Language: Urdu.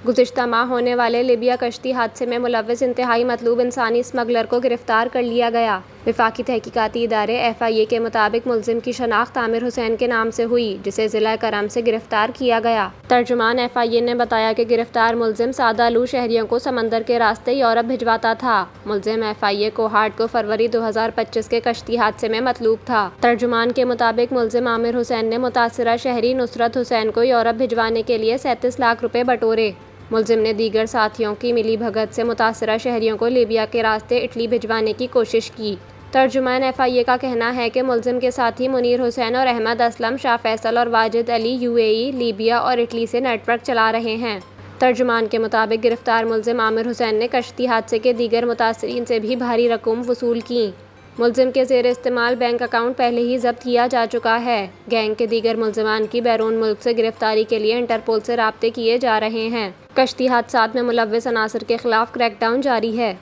گزشتہ ماہ ہونے والے لیبیا کشتی حادثے میں ملوث انتہائی مطلوب انسانی اسمگلر کو گرفتار کر لیا گیا۔ وفاقی تحقیقاتی ادارے FIA کے مطابق ملزم کی شناخت عامر حسین کے نام سے ہوئی، جسے ضلع کرم سے گرفتار کیا گیا۔ ترجمان FIA نے بتایا کہ گرفتار ملزم سادہ لوح شہریوں کو سمندر کے راستے یورپ بھجواتا تھا۔ ملزم FIA کوہاٹ کو فروری 2025 کے کشتی حادثے میں مطلوب تھا۔ ترجمان کے مطابق ملزم عامر حسین نے متاثرہ شہری نصرت حسین کو یورپ بھجوانے کے لیے 37 لاکھ روپے بٹورے۔ ملزم نے دیگر ساتھیوں کی ملی بھگت سے متاثرہ شہریوں کو لیبیا کے راستے اٹلی بھجوانے کی کوشش کی۔ ترجمان FIA کا کہنا ہے کہ ملزم کے ساتھی منیر حسین اور احمد اسلم، شاہ فیصل اور واجد علی UAE، لیبیا اور اٹلی سے نیٹ ورک چلا رہے ہیں۔ ترجمان کے مطابق گرفتار ملزم عامر حسین نے کشتی حادثے کے دیگر متاثرین سے بھی بھاری رقوم وصول کیں۔ ملزم کے زیر استعمال بینک اکاؤنٹ پہلے ہی ضبط کیا جا چکا ہے۔ گینگ کے دیگر ملزمان کی بیرون ملک سے گرفتاری کے لیے انٹرپول سے رابطے کیے جا رہے ہیں۔ کشتی حادثات میں ملوث عناصر کے خلاف کریک ڈاؤن جاری ہے۔